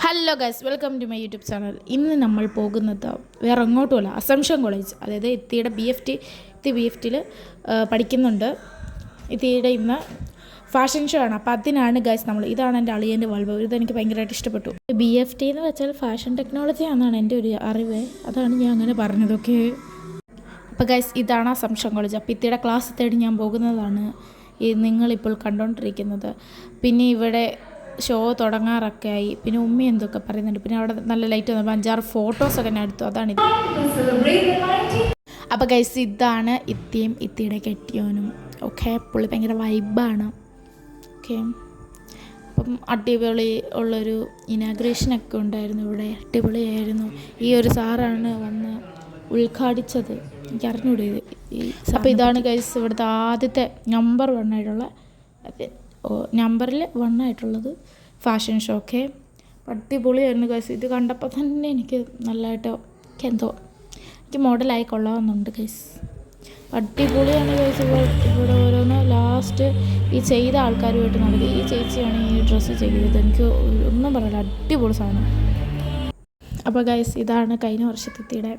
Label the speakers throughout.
Speaker 1: Hello guys, welcome to my YouTube channel. ഇന്ന് നമ്മൾ പോകുന്നത് വേറെ എങ്ങോട്ടുമല്ല, അസംഷൻ കോളേജ്. അതായത് ഇത്തിയുടെ BFTയിൽ പഠിക്കുന്നുണ്ട്. ഇത്തിയുടെ ഇന്ന് ഫാഷൻ ഷോ ആണ്. അപ്പോൾ അതിനാണ് ഗൈസ് ഇതാണ് എൻ്റെ അളിയൻ്റെ വൾവ്. ഇതെനിക്ക് ഭയങ്കരമായിട്ട് ഇഷ്ടപ്പെട്ടു. BFT എന്ന് വെച്ചാൽ ഫാഷൻ ടെക്നോളജി ആണെന്നാണ് എൻ്റെ ഒരു അറിവ്. അതാണ് ഞാൻ അങ്ങനെ പറഞ്ഞതൊക്കെ. അപ്പോൾ ഗൈസ്, ഇതാണ് അസംഷൻ കോളേജ്. അപ്പോൾ ഇത്തിയുടെ ക്ലാസ് തേടി ഞാൻ പോകുന്നതാണ് ഈ നിങ്ങളിപ്പോൾ കണ്ടുകൊണ്ടിരിക്കുന്നത്. പിന്നെ ഇവിടെ ഷോ തുടങ്ങാറൊക്കെ ആയി. പിന്നെ ഉമ്മി എന്തൊക്കെ പറയുന്നുണ്ട്. പിന്നെ അവിടെ നല്ല ലൈറ്റ് വന്നപ്പോൾ 5-6 ഫോട്ടോസൊക്കെ ഞാൻ എടുത്തു. അതാണിത്. അപ്പോൾ ഗൈസ്, ഇതാണ് ഇത്തിയും ഇത്തിയുടെ കെട്ടിയോനും. ഓക്കെ, പുള്ളി ഭയങ്കര വൈബാണ്. ഓക്കെ, അപ്പം അടിപൊളി ഉള്ളൊരു ഇനാഗ്രേഷനൊക്കെ ഉണ്ടായിരുന്നു ഇവിടെ. അടിപൊളിയായിരുന്നു. ഈ ഒരു സാറാണ് വന്ന് ഉദ്ഘാടിച്ചത്. എനിക്ക് അറിഞ്ഞൂടെ ഇത്. അപ്പോൾ ഇതാണ് ഗൈസ് ഇവിടുത്തെ ആദ്യത്തെ നമ്പർ 1 ആയിട്ടുള്ള നമ്പറിൽ 1 ആയിട്ടുള്ളത് ഫാഷൻ ഷോ. ഒക്കെ അടിപൊളിയായിരുന്നു ഗൈസ്. ഇത് കണ്ടപ്പോൾ തന്നെ എനിക്ക് നല്ലതായിട്ട് എനിക്ക് മോഡലായി കൊള്ളാമെന്നുണ്ട് ഗൈസ്. അടിപൊളിയാണ് ഗൈസ്. ഇവിടെ ഓരോന്ന് ലാസ്റ്റ് ഈ ചെയ്ത ആൾക്കാരുമായിട്ട് നടത്തി. ഈ ചേച്ചിയാണ് ഈ ഡ്രസ്സ് ചെയ്തത്. എനിക്ക് ഒന്നും പറയില്ല, അടിപൊളി സാധനം. അപ്പോൾ ഗൈസ്, ഇതാണ് കഴിഞ്ഞ വർഷത്തെ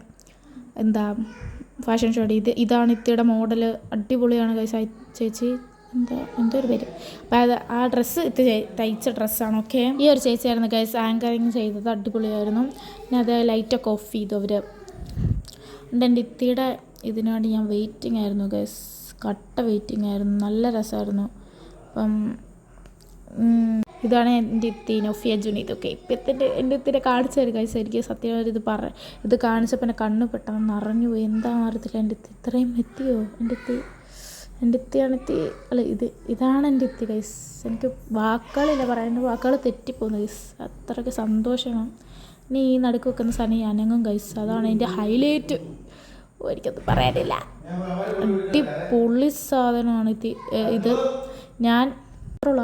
Speaker 1: ഫാഷൻ ഷോ. ഇതാണ് ഇത്തിയുടെ മോഡൽ. അടിപൊളിയാണ് ഗൈസ്. ആ ചേച്ചി എന്തോ ഒരു പേര്. അപ്പോൾ ആ ഡ്രസ്സ് തയ്ച്ച ഡ്രസ്സാണ്. ഓക്കെ, ഈ ഒരു ചേച്ചിയായിരുന്നു ഗൈസ് ആങ്കറിങ് ചെയ്തത്. അടിപൊളിയായിരുന്നു. പിന്നെ അത് ലൈറ്റൊക്കെ ഓഫ് ചെയ്തു അവർ. എൻ്റെ ഇത്തിയുടെ ഇതിനുവേണ്ടി ഞാൻ വെയിറ്റിംഗ് ആയിരുന്നു ഗൈസ്. കട്ട വെയിറ്റിംഗ് ആയിരുന്നു. നല്ല രസമായിരുന്നു. അപ്പം ഇതാണ് എൻ്റെ ഇത്തി നൊഫിയ ജുനി. ഇതൊക്കെ ഇപ്പത്തിൻ്റെ എൻ്റെ ഇത്തിനെ കാണിച്ചു തരും ഗൈസ്. എനിക്ക് സത്യം ഇത് കാണിച്ചപ്പോൾ എൻ്റെ കണ്ണ് പെട്ടെന്ന് നിറഞ്ഞു പോയി. എന്താ അറിയത്തില്ല, എൻ്റെ ഇത്തി ഇത്രയും എത്തിയോ. എൻ്റെ ഇത്തിയാണ് അല്ല ഇതാണ് എൻ്റെ ഇത്തി ഗൈസ്. എനിക്ക് വാക്കുകളില്ല, പറയുന്നത് വാക്കുകൾ തെറ്റിപ്പോകുന്നു ഗൈസ്. അത്രയ്ക്ക് സന്തോഷമാണ്. ഇനി ഈ നടുക്ക് വെക്കുന്ന സാധനം അനങ്ങും ഗൈസ്. അതാണ് എൻ്റെ ഹൈലൈറ്റ്. എനിക്കത് പറയാനില്ല. അടിപൊളി സാധനമാണ് ഇത്. ഞാൻ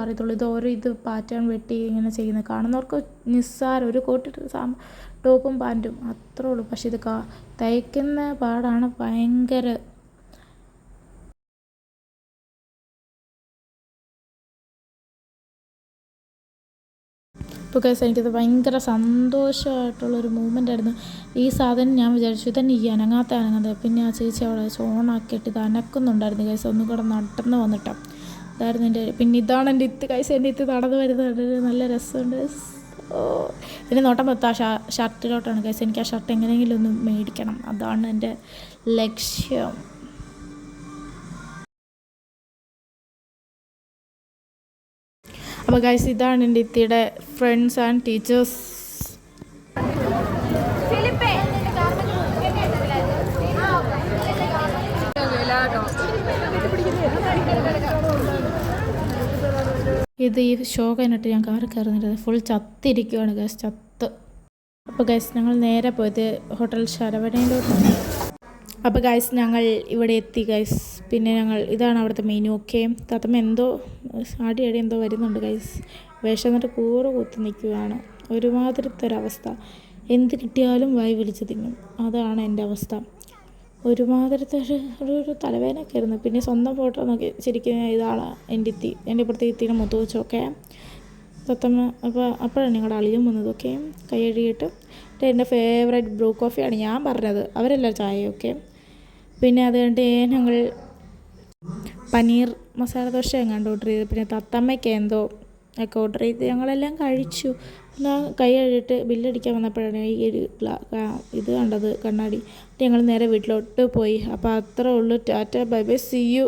Speaker 1: അറിയത്തുള്ളൂ ഇത് ഓരോ പാറ്റേൺ വെട്ടി ഇങ്ങനെ ചെയ്യുന്നത്. കാണുന്നവർക്ക് നിസ്സാരം, ഒരു കോട്ടിട്ട് ടോപ്പും പാൻറ്റും അത്രേ ഉള്ളൂ. പക്ഷെ ഇത് തയ്ക്കുന്ന പാടാണ് ഭയങ്കര. ഇപ്പോൾ ഗൈസ്, എനിക്കത് ഭയങ്കര സന്തോഷമായിട്ടുള്ളൊരു മൂമെൻ്റ് ആയിരുന്നു. ഈ സാധനം ഞാൻ വിചാരിച്ചു ഇതന്നെ ഈ അനങ്ങാത്ത. പിന്നെ ആ ചേച്ചി അവിടെ ചോണാക്കിയിട്ട് ഇത് അനക്കുന്നുണ്ടായിരുന്നു ഗൈസ്. ഒന്നും കൂടെ നടന്ന് വന്നിട്ടാണ്. ഇതായിരുന്നു എൻ്റെ. പിന്നെ ഇതാണ് എൻ്റെ ഇത്ത് ഗൈസ്. എൻ്റെ ഇത്ത് നടന്ന് വരുന്നത് നല്ല രസമുണ്ട്. ഇതിന് നോട്ടം പത്ത് ആ ഷർട്ടിലോട്ടാണ് ഗൈസ്. എനിക്ക് ആ ഷർട്ട് എങ്ങനെയെങ്കിലും ഒന്ന് മേടിക്കണം. അതാണ് എൻ്റെ ലക്ഷ്യം. അപ്പോൾ ഗൈസ്, ഇതാണ് എൻ്റെ ഇത്തിയുടെ ഫ്രണ്ട്സ് ആൻഡ് ടീച്ചേഴ്സ്. ഇത് ഈ ഷോ കഴിഞ്ഞിട്ട് ഞാൻ കാറ് കയറുന്നില്ല. ഫുൾ ചത്തിരിക്കുകയാണ് ഗൈസ്, ചത്ത്. അപ്പോൾ ഗൈസ്, ഞങ്ങൾ നേരെ പോയത് ഹോട്ടൽ ശരവണയിലോട്ടാണ്. അപ്പോൾ ഗൈസ്, ഞങ്ങൾ ഇവിടെ എത്തി ഗൈസ്. പിന്നെ ഇതാണ് അവിടുത്തെ മെനു. ഒക്കെ തത്തമ്മ എന്തോ ആടി എന്തോ വരുന്നുണ്ട് ഗൈസ്. വേഷം എന്നിട്ട് കൂറ് കുത്തി നിൽക്കുകയാണ്. ഒരുമാതിരത്തെ ഒരവസ്ഥ. എന്ത് കിട്ടിയാലും വായി വിളിച്ച് തിന്നും. അതാണ് എൻ്റെ അവസ്ഥ. ഒരുമാതിരത്തെ ഒരു തലവേദനയൊക്കെ ആയിരുന്നു. പിന്നെ സ്വന്തം ഫോട്ടോ നോക്കി ശരിക്കും ഇതാണ് എൻ്റെ ഇപ്പുറത്തെ ഇത്തിനെ മുത്ത് വെച്ചൊക്കെ തത്തമ്മ. അപ്പോഴാണ് ഞങ്ങളുടെ അളിയും വന്നതൊക്കെ കൈ കഴുകിയിട്ട്. എൻ്റെ ഫേവറേറ്റ് ബ്രൂ കോഫിയാണ് ഞാൻ പറഞ്ഞത്. അവരെല്ലാം ചായയൊക്കെ. പിന്നെ അത് കഴിഞ്ഞിട്ട് ഞങ്ങൾ പനീർ മസാല ദോശ എങ്ങാണ്ട് ഓർഡർ ചെയ്ത്. പിന്നെ തത്തമ്മയ്ക്ക് എന്തോ ഒക്കെ ഓർഡർ ചെയ്ത് ഞങ്ങളെല്ലാം കഴിച്ചു. എന്നാൽ കൈ കഴുകിയിട്ട് ബില്ലടിക്കാൻ വന്നപ്പോഴാണ് ഈ ഒരു ഇത് കണ്ടത്, കണ്ണാടി. ഞങ്ങൾ നേരെ വീട്ടിലോട്ട് പോയി. അപ്പോൾ അത്രേ ഉള്ളൂ. Tata bye bye, see U.